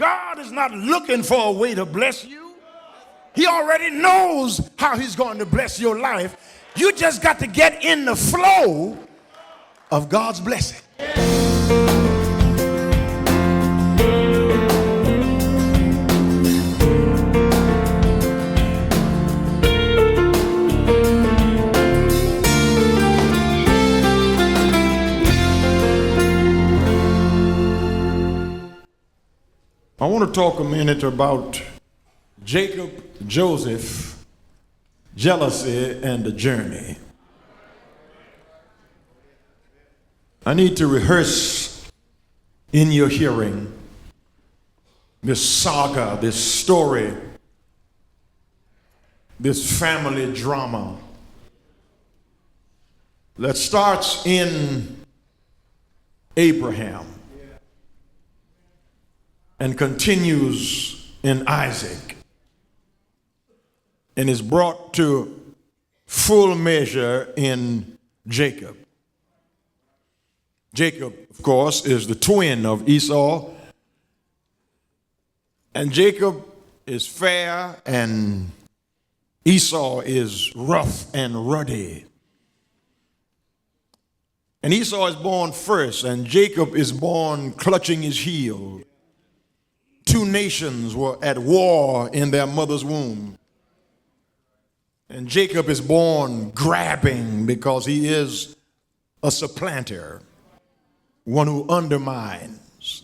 God is not looking for a way to bless you. He already knows how he's going to bless your life. You just got to get in the flow of God's blessing. I want to talk a minute about Jacob, Joseph, jealousy, and the journey. I need to rehearse in your hearing this saga, this story, this family drama that starts in Abraham and continues in Isaac and is brought to full measure in Jacob. Jacob, of course, is the twin of Esau, and Jacob is fair and Esau is rough and ruddy. And Esau is born first, and Jacob is born clutching his heel. Two nations were at war in their mother's womb. And Jacob is born grabbing because he is a supplanter, one who undermines,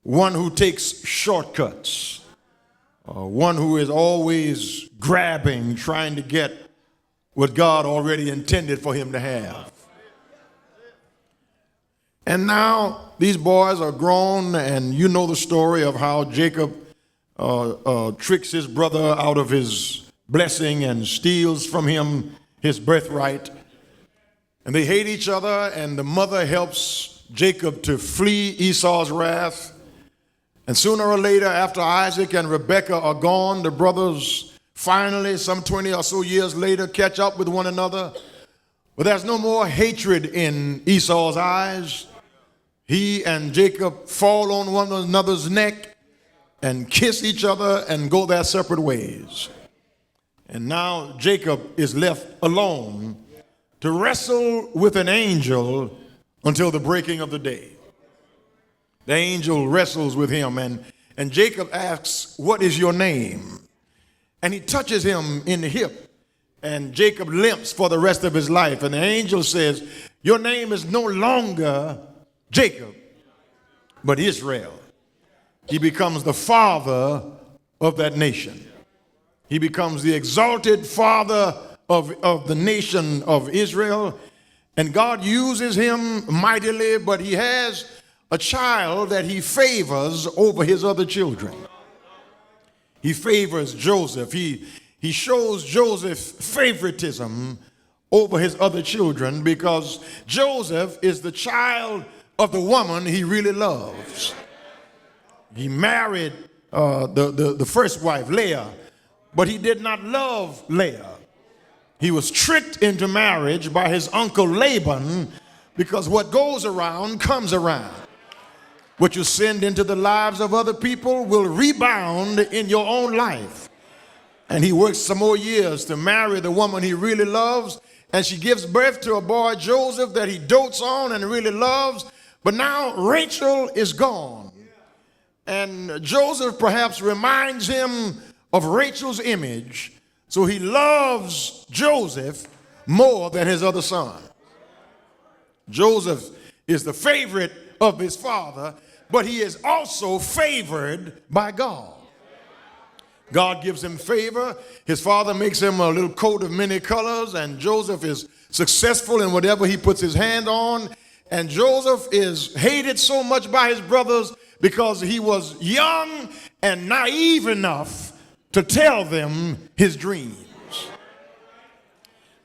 one who takes shortcuts, one who is always grabbing, trying to get what God already intended for him to have. And now these boys are grown, and you know the story of how Jacob tricks his brother out of his blessing and steals from him his birthright. And they hate each other, and the mother helps Jacob to flee Esau's wrath. And sooner or later, after Isaac and Rebekah are gone, the brothers finally, some 20 or so years later, catch up with one another. But there's no more hatred in Esau's eyes. He and Jacob fall on one another's neck and kiss each other and go their separate ways. And now Jacob is left alone to wrestle with an angel until the breaking of the day. The angel wrestles with him, and Jacob asks, "What is your name?" And he touches him in the hip, and Jacob limps for the rest of his life. And the angel says, "Your name is no longer Jacob, but Israel." He becomes the father of that nation. He becomes the exalted father of the nation of Israel. And God uses him mightily, but he has a child that he favors over his other children. He favors Joseph. He shows Joseph favoritism over his other children because Joseph is the child of the woman he really loves. He married the first wife, Leah, but he did not love Leah. He was tricked into marriage by his uncle Laban because what goes around comes around. What you send into the lives of other people will rebound in your own life. And he works some more years to marry the woman he really loves, and she gives birth to a boy, Joseph, that he dotes on and really loves. But now Rachel is gone. And Joseph perhaps reminds him of Rachel's image, so he loves Joseph more than his other son. Joseph is the favorite of his father, but he is also favored by God. God gives him favor. His father makes him a little coat of many colors, and Joseph is successful in whatever he puts his hand on. And Joseph is hated so much by his brothers because he was young and naive enough to tell them his dreams.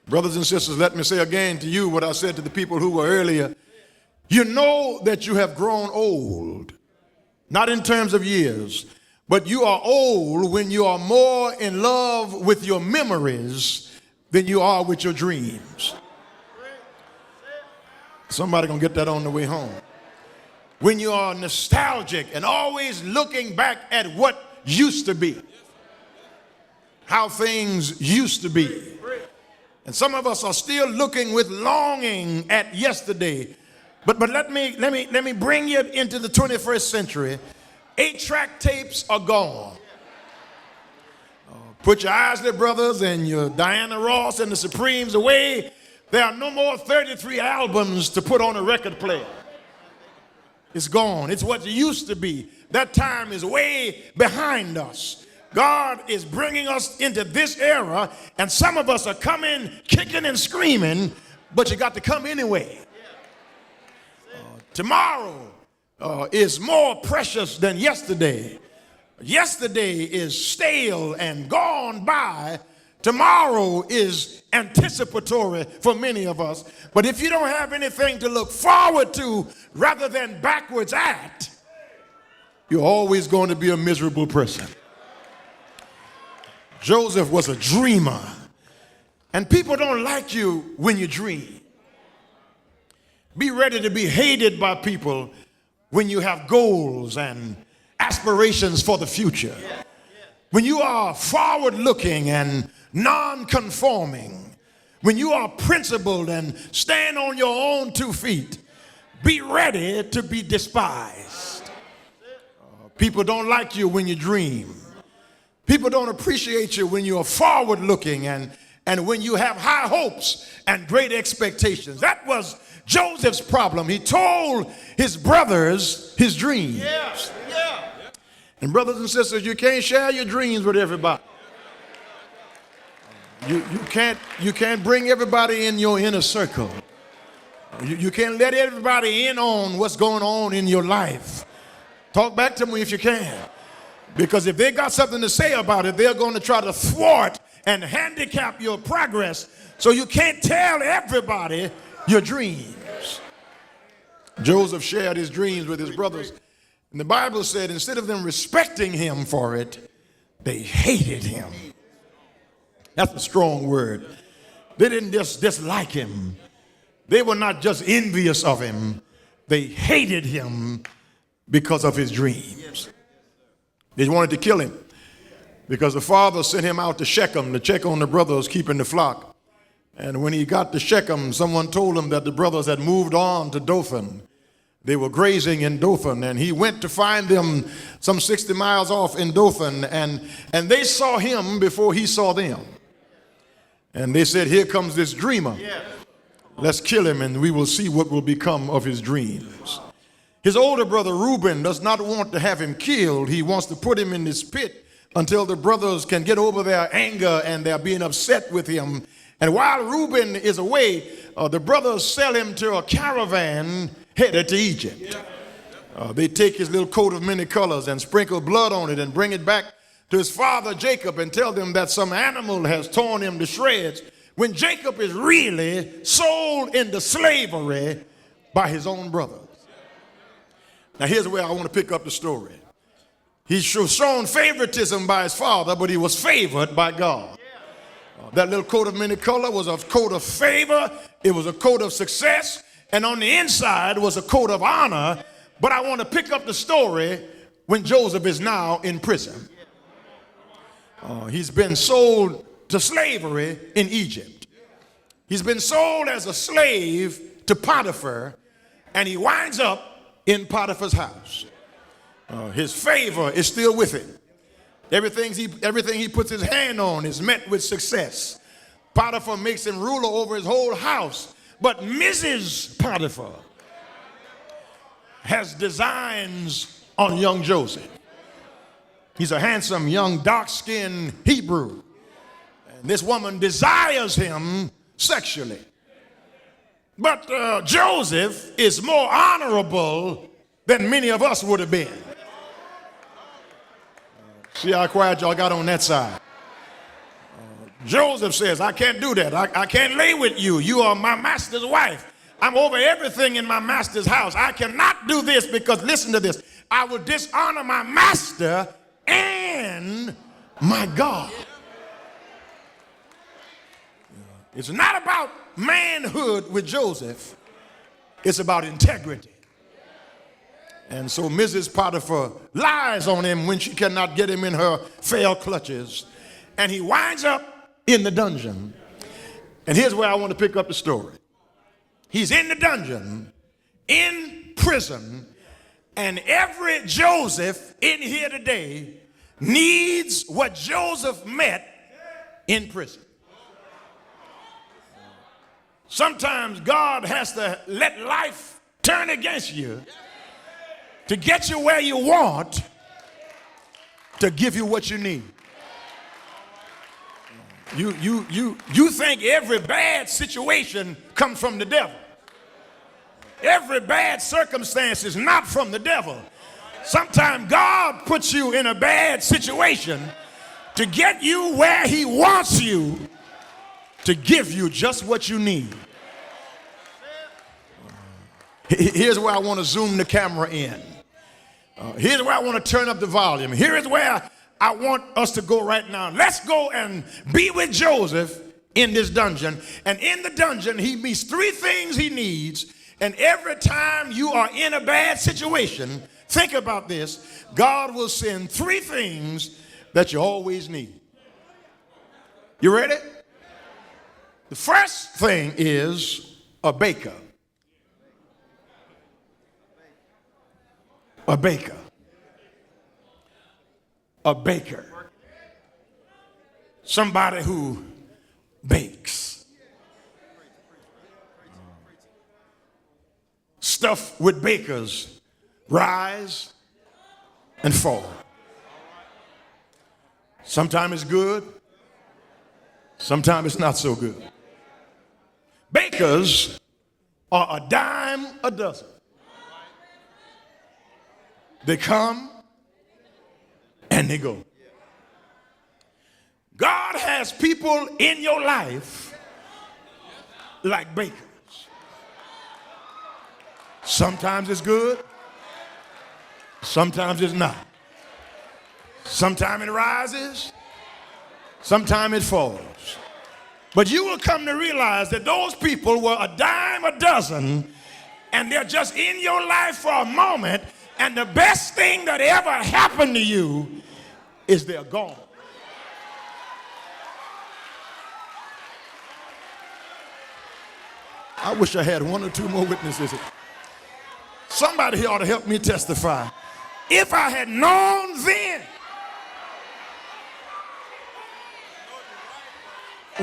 Brothers and sisters, let me say again to you what I said to the people who were earlier. You know that you have grown old, not in terms of years, but you are old when you are more in love with your memories than you are with your dreams. Somebody gonna get that on the way home. when you are nostalgic and always looking back at what used to be, how things used to be. And some of us are still looking with longing at yesterday. But let me bring you into the 21st century. 8-track tapes are gone. Put your Isley Brothers and your Diana Ross and the Supremes away. There are no more 33 albums to put on a record player. It's gone. It's what it used to be. That time is way behind us. God is bringing us into this era, and some of us are coming, kicking and screaming, but you got to come anyway. Tomorrow is more precious than yesterday. Yesterday is stale and gone by. Tomorrow is anticipatory for many of us. But if you don't have anything to look forward to rather than backwards at, you're always going to be a miserable person. Joseph was a dreamer. And people don't like you when you dream. Be ready to be hated by people when you have goals and aspirations for the future. When you are forward looking and non-conforming, when you are principled and stand on your own 2 feet, be ready to be despised. People don't like you when you dream. People don't appreciate you when you are forward looking and when you have high hopes and great expectations. That was Joseph's problem. He told his brothers his dreams. And brothers and sisters, you can't share your dreams with everybody. You can't bring everybody in your inner circle. You can't let everybody in on what's going on in your life. Talk back to me if you can. Because if they got something to say about it, they're going to try to thwart and handicap your progress. So you can't tell everybody your dreams. Joseph shared his dreams with his brothers. And the Bible said instead of them respecting him for it, they hated him. That's a strong word. They didn't just dislike him. They were not just envious of him. They hated him because of his dreams. They wanted to kill him because the father sent him out to Shechem to check on the brothers keeping the flock. And when he got to Shechem, someone told him that the brothers had moved on to Dothan. They were grazing in Dothan, and he went to find them some 60 miles off in Dothan, and they saw him before he saw them. And they said, here comes this dreamer. Let's kill him, and we will see what will become of his dreams. His older brother Reuben does not want to have him killed. He wants to put him in this pit until the brothers can get over their anger and they're being upset with him. And while Reuben is away, the brothers sell him to a caravan headed to Egypt. They take his little coat of many colors and sprinkle blood on it and bring it back to his father Jacob and tell them that some animal has torn him to shreds, when Jacob is really sold into slavery by his own brothers. Now here's where I want to pick up the story. He's shown favoritism by his father, but he was favored by God. That little coat of many color was a coat of favor. It was a coat of success. And on the inside was a coat of honor. But I want to pick up the story when Joseph is now in prison. He's been sold to slavery in Egypt. He's been sold as a slave to Potiphar, and he winds up in Potiphar's house. His favor is still with him. Everything he puts his hand on is met with success. Potiphar makes him ruler over his whole house. But Mrs. Potiphar has designs on young Joseph. He's a handsome, young, dark-skinned Hebrew. And this woman desires him sexually. But Joseph is more honorable than many of us would have been. See how quiet y'all got on that side. Joseph says, I can't do that. I can't lay with you. You are my master's wife. I'm over everything in my master's house. I cannot do this because, listen to this, I will dishonor my master and my God. It's not about manhood with Joseph. It's about integrity. And so Mrs. Potiphar lies on him when she cannot get him in her fair clutches. And he winds up in the dungeon. And here's where I want to pick up the story. He's in the dungeon, in prison, and every Joseph in here today needs what Joseph met in prison. Sometimes God has to let life turn against you to get you where you want, to give you what you need. You think every bad situation comes from the devil. Every bad circumstance is not from the devil. Sometimes God puts you in a bad situation to get you where he wants you, to give you just what you need. Here's where I want to zoom the camera in. Here's where I want to turn up the volume. Here is where I want us to go right now. Let's go and be with Joseph in this dungeon. And in the dungeon, he meets three things he needs. And every time you are in a bad situation, think about this. God will send three things that you always need. You ready? The first thing is a baker. A baker. A baker. Somebody who bakes. Stuff with bakers rise and fall. Sometimes it's good. Sometimes it's not so good. Bakers are a dime a dozen. They come and they go. God has people in your life like bakers. Sometimes it's good. Sometimes it's not. Sometimes it rises. Sometimes it falls. But you will come to realize that those people were a dime a dozen, and they're just in your life for a moment, and the best thing that ever happened to you is they're gone. I wish I had one or two more witnesses. Somebody here ought to help me testify. If I had known then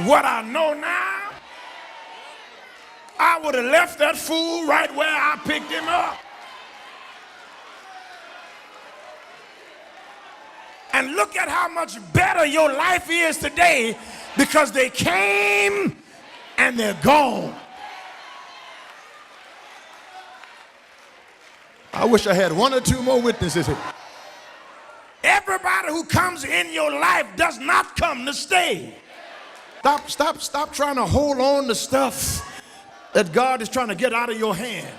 what I know now, I would have left that fool right where I picked him up. And look at how much better your life is today, because they came and they're gone. I wish I had one or two more witnesses here. Everybody who comes in your life does not come to stay. Stop trying to hold on to stuff that God is trying to get out of your hand.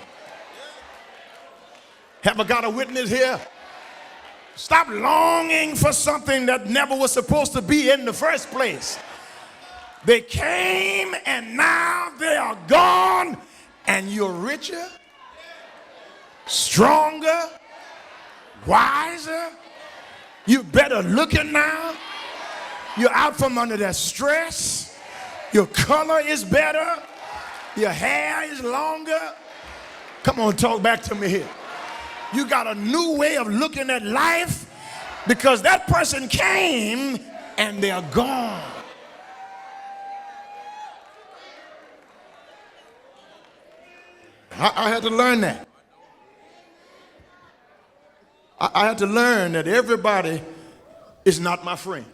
Have I got a witness here? Stop longing for something that never was supposed to be in the first place. They came and now they are gone, and you're richer, stronger, wiser. You're better looking now. You're out from under that stress. Your color is better. Your hair is longer. Come on, talk back to me here. You got a new way of looking at life because that person came and they're gone. I had to learn that. I had to learn that everybody is not my friend.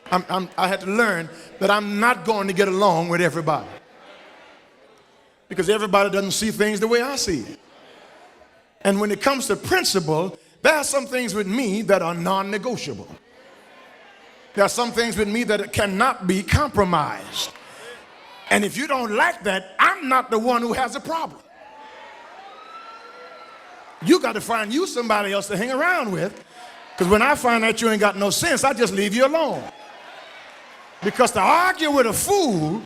I had to learn that I'm not going to get along with everybody, because everybody doesn't see things the way I see it. And when it comes to principle, there are some things with me that are non-negotiable. There are some things with me that cannot be compromised. And if you don't like that, I'm not the one who has a problem. You got to find you somebody else to hang around with, because when I find out you ain't got no sense, I just leave you alone. Because to argue with a fool,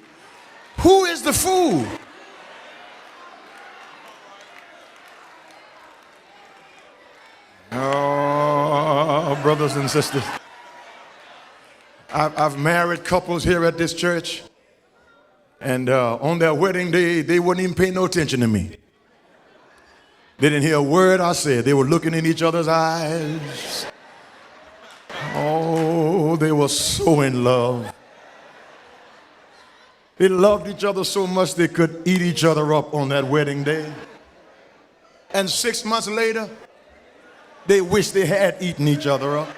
who is the fool? brothers and sisters. I've married couples here at this church, and on their wedding day, they wouldn't even pay no attention to me. They didn't hear a word I said. They were looking in each other's eyes. Oh, they were so in love. They loved each other so much they could eat each other up on that wedding day. And 6 months later, they wished they had eaten each other up.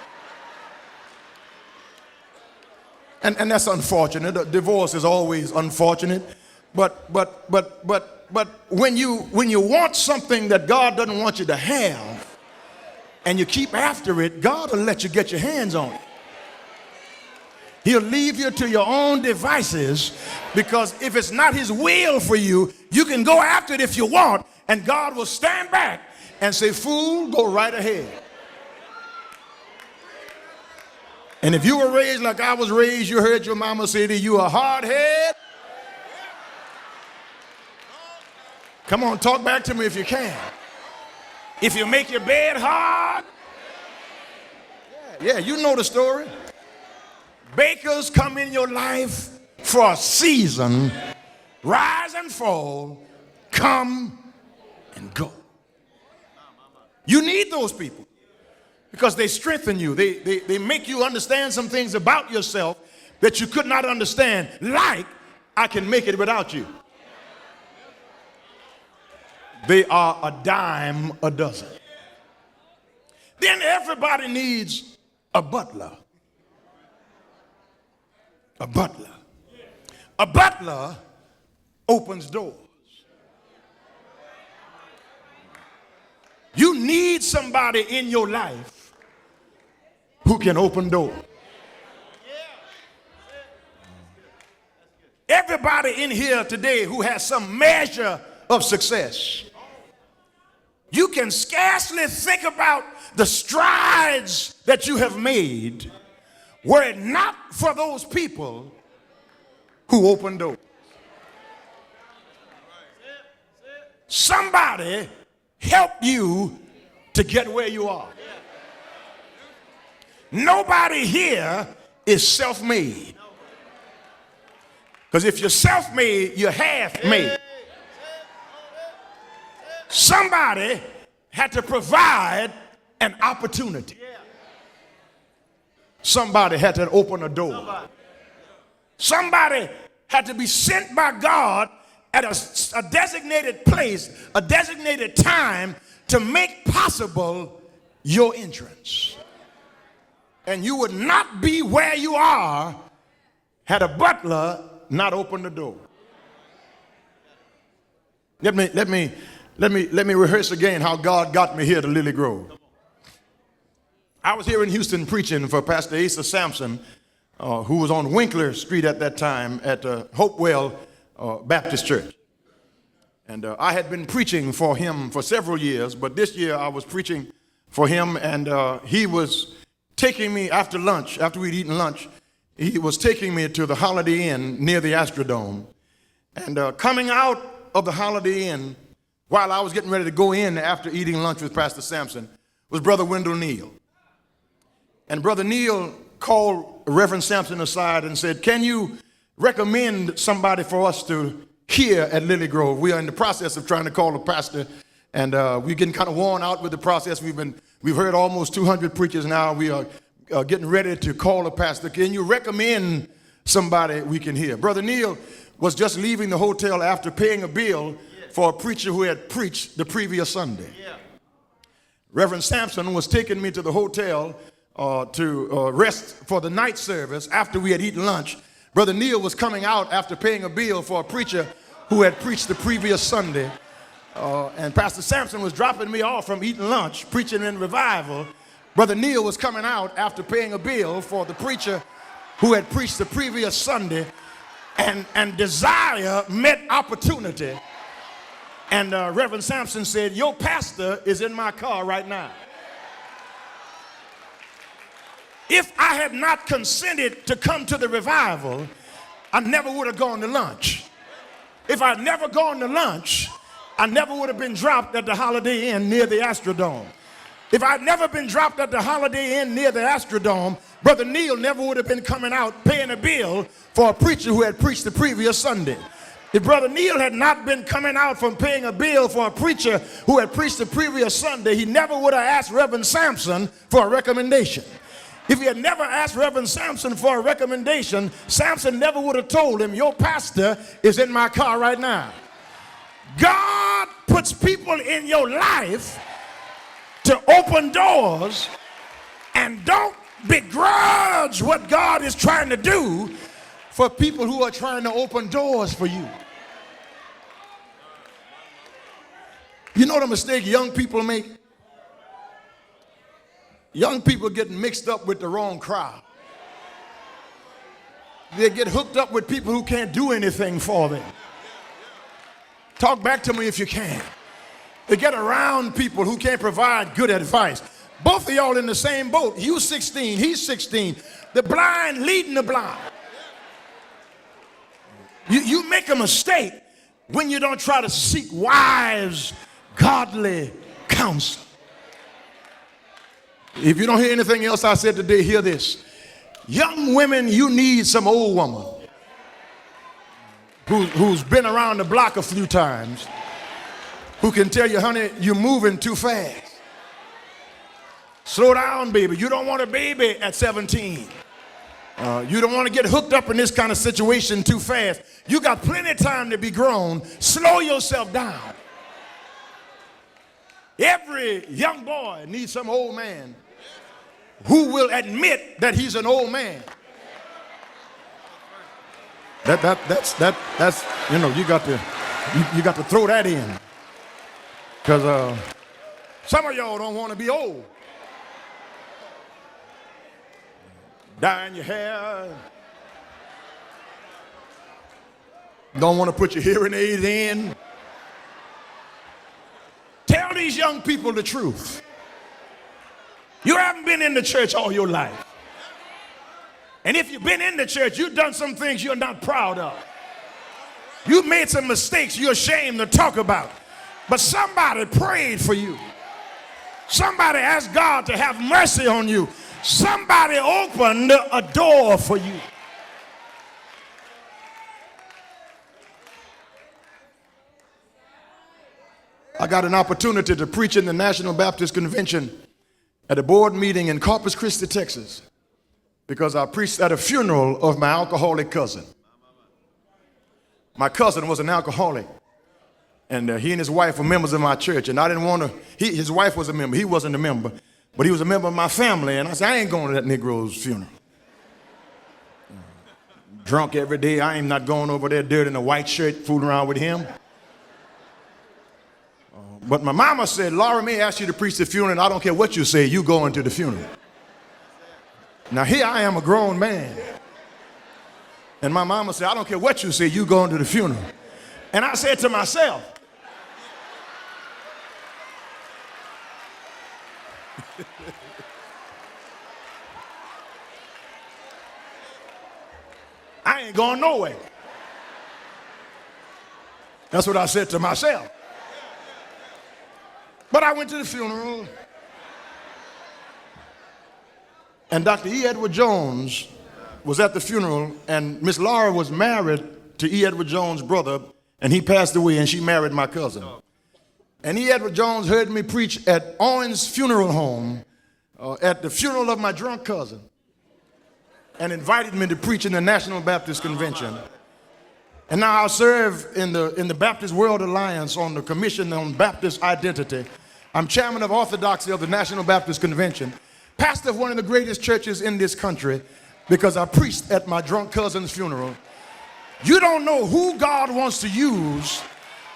And that's unfortunate. Divorce is always unfortunate. But when you want something that God doesn't want you to have, and you keep after it, God will let you get your hands on it. He'll leave you to your own devices, because if it's not his will for you, you can go after it if you want, and God will stand back and say, fool, go right ahead. And if you were raised like I was raised, you heard your mama say to you, a hard head. Come on, talk back to me if you can. If you make your bed hard. Yeah, you know the story. Bakers come in your life for a season, rise and fall, come and go. You need those people because they strengthen you. They make you understand some things about yourself that you could not understand, like I can make it without you. They are a dime a dozen. Then everybody needs a butler. A butler. A butler opens doors. You need somebody in your life who can open doors. Everybody in here today who has some measure of success, you can scarcely think about the strides that you have made were it not for those people who open doors. Somebody helped you to get where you are. Nobody here is self-made. Because if you're self-made, you're half-made. Somebody had to provide an opportunity. Somebody had to open a door. Somebody had to be sent by God at a designated place, a designated time to make possible your entrance. And you would not be where you are had a butler not opened the door. Let me rehearse again how God got me here to Lily Grove. I was here in Houston preaching for Pastor Asa Sampson, who was on Winkler Street at that time at Hopewell Baptist Church. And I had been preaching for him for several years, but this year I was preaching for him, and he was taking me after lunch, after we'd eaten lunch, he was taking me to the Holiday Inn near the Astrodome. And coming out of the Holiday Inn, while I was getting ready to go in after eating lunch with Pastor Sampson, was Brother Wendell Neal. And Brother Neal called Reverend Sampson aside and said, can you recommend somebody for us to hear at Lily Grove? We are in the process of trying to call a pastor, and we're getting kind of worn out with the process. We've heard almost 200 preachers now. We are getting ready to call a pastor. Can you recommend somebody we can hear? Brother Neal was just leaving the hotel after paying a bill for a preacher who had preached the previous Sunday. Reverend Sampson was taking me to the hotel to rest for the night service after we had eaten lunch. Brother Neal was coming out after paying a bill for a preacher who had preached the previous Sunday. And Pastor Sampson was dropping me off from eating lunch, preaching in revival. Brother Neal was coming out after paying a bill for the preacher who had preached the previous Sunday. And desire met opportunity. And Reverend Sampson said, your pastor is in my car right now. If I had not consented to come to the revival, I never would have gone to lunch. If I'd never gone to lunch, I never would have been dropped at the Holiday Inn near the Astrodome. If I'd never been dropped at the Holiday Inn near the Astrodome, Brother Neil never would have been coming out paying a bill for a preacher who had preached the previous Sunday. If Brother Neil had not been coming out from paying a bill for a preacher who had preached the previous Sunday, he never would have asked Reverend Sampson for a recommendation. If he had never asked Reverend Sampson for a recommendation, Sampson never would have told him, your pastor is in my car right now. God puts people in your life to open doors, and don't begrudge what God is trying to do for people who are trying to open doors for you. You know the mistake young people make? Young people get mixed up with the wrong crowd. They get hooked up with people who can't do anything for them. Talk back to me if you can. They get around people who can't provide good advice. Both of y'all in the same boat. You 16, he's 16. The blind leading the blind. You make a mistake when you don't try to seek wise, godly counsel. If you don't hear anything else I said today, hear this. Young women, you need some old woman who's been around the block a few times, who can tell you, honey, you're moving too fast. Slow down, baby. You don't want a baby at 17. You don't want to get hooked up in this kind of situation too fast. You got plenty of time to be grown. Slow yourself down. Every young boy needs some old man who will admit that he's an old man. That's you know, you got to throw that in, because some of y'all don't want to be old. Dyeing your hair, don't want to put your hearing aids in. Tell these young people the truth. You haven't been in the church all your life. And if you've been in the church, you've done some things you're not proud of. You've made some mistakes you're ashamed to talk about. But somebody prayed for you. Somebody asked God to have mercy on you. Somebody opened a door for you. I got an opportunity to preach in the National Baptist Convention at a board meeting in Corpus Christi, Texas, because I preached at a funeral of my alcoholic cousin. My cousin was an alcoholic, and he and his wife were members of my church, and I didn't want to, his wife was a member, he wasn't a member, but he was a member of my family, and I said, I ain't going to that Negro's funeral. Drunk every day, I ain't not going over there dirty in a white shirt, fooling around with him. But my mama said, Laura may ask you to preach the funeral, and I don't care what you say, you going to the funeral. Now here I am, a grown man. And my mama said, I don't care what you say, you going to the funeral. And I said to myself, I ain't going nowhere. That's what I said to myself. But I went to the funeral, and Dr. E. Edward Jones was at the funeral, and Miss Laura was married to E. Edward Jones' brother, and he passed away, and she married my cousin. And E. Edward Jones heard me preach at Owen's funeral home at the funeral of my drunk cousin, and invited me to preach in the National Baptist Convention. And now I serve in the Baptist World Alliance on the Commission on Baptist Identity. I'm chairman of Orthodoxy of the National Baptist Convention, pastor of one of the greatest churches in this country, because I preached at my drunk cousin's funeral. You don't know who God wants to use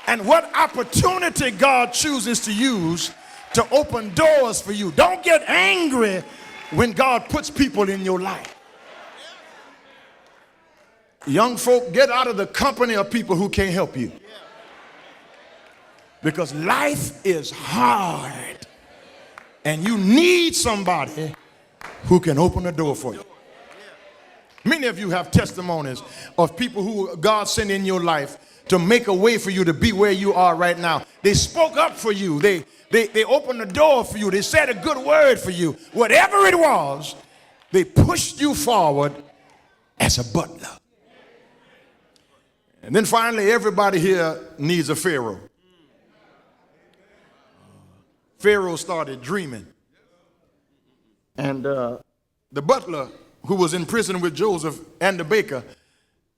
and what opportunity God chooses to use to open doors for you. Don't get angry when God puts people in your life. Young folk, get out of the company of people who can't help you. Because life is hard, and you need somebody who can open a door for you. Many of you have testimonies of people who God sent in your life to make a way for you to be where you are right now. They spoke up for you. They opened the door for you. They said a good word for you. Whatever it was, they pushed you forward as a butler. And then finally, everybody here needs a Pharaoh. Pharaoh started dreaming. And the butler, who was in prison with Joseph, and the baker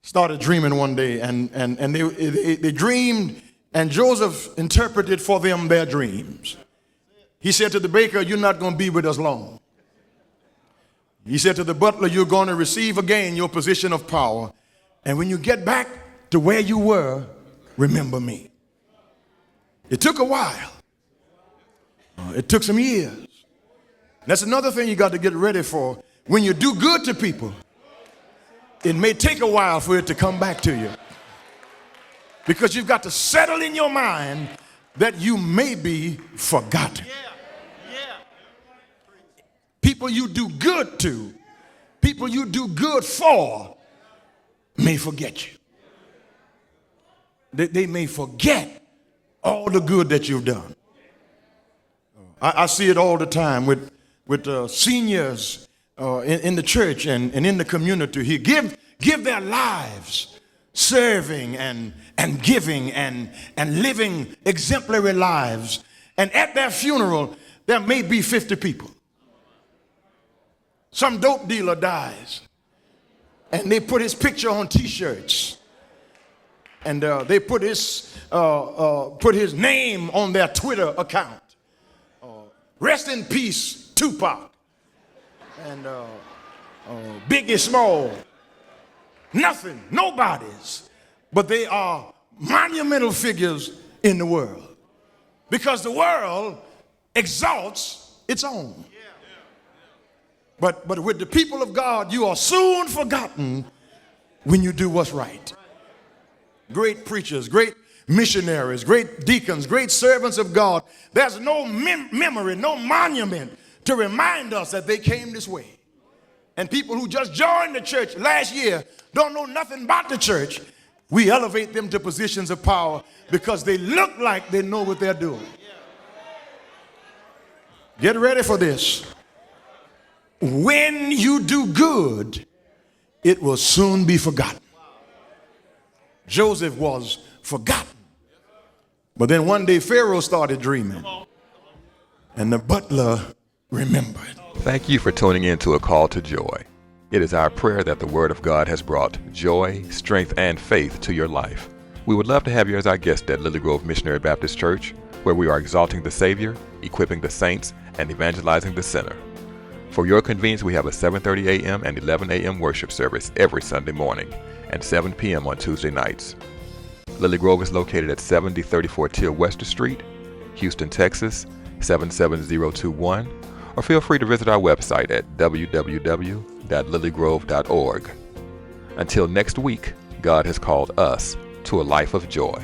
started dreaming one day. And they dreamed, and Joseph interpreted for them their dreams. He said to the baker, "You're not going to be with us long." He said to the butler, "You're going to receive again your position of power. And when you get back to where you were, remember me." It took a while. It took some years. That's another thing you got to get ready for. When you do good to people, it may take a while for it to come back to you. Because you've got to settle in your mind that you may be forgotten. People you do good to, people you do good for, may forget you. They may forget all the good that you've done. I see it all the time with seniors in the church and in the community here. Give their lives serving and giving and living exemplary lives. And at their funeral, there may be 50 people. Some dope dealer dies, and they put his picture on T-shirts, and they put his name on their Twitter account. Rest in peace, Tupac, and Biggie Small. Nothing, nobodies, but they are monumental figures in the world, because the world exalts its own. But with the people of God, you are soon forgotten when you do what's right. Great preachers, great missionaries, great deacons, great servants of God. There's no memory, no monument to remind us that they came this way. And people who just joined the church last year don't know nothing about the church. We elevate them to positions of power because they look like they know what they're doing. Get ready for this. When you do good, it will soon be forgotten. Joseph was forgotten. But then one day Pharaoh started dreaming, and the butler remembered. Thank you for tuning in to A Call to Joy. It is our prayer that the Word of God has brought joy, strength, and faith to your life. We would love to have you as our guest at Lily Grove Missionary Baptist Church, where we are exalting the Savior, equipping the saints, and evangelizing the sinner. For your convenience, we have a 7:30 a.m. and 11 a.m. worship service every Sunday morning and 7 p.m. on Tuesday nights. Lily Grove is located at 7034 Till Wester Street, Houston, Texas, 77021, or feel free to visit our website at www.lilygrove.org. Until next week, God has called us to a life of joy.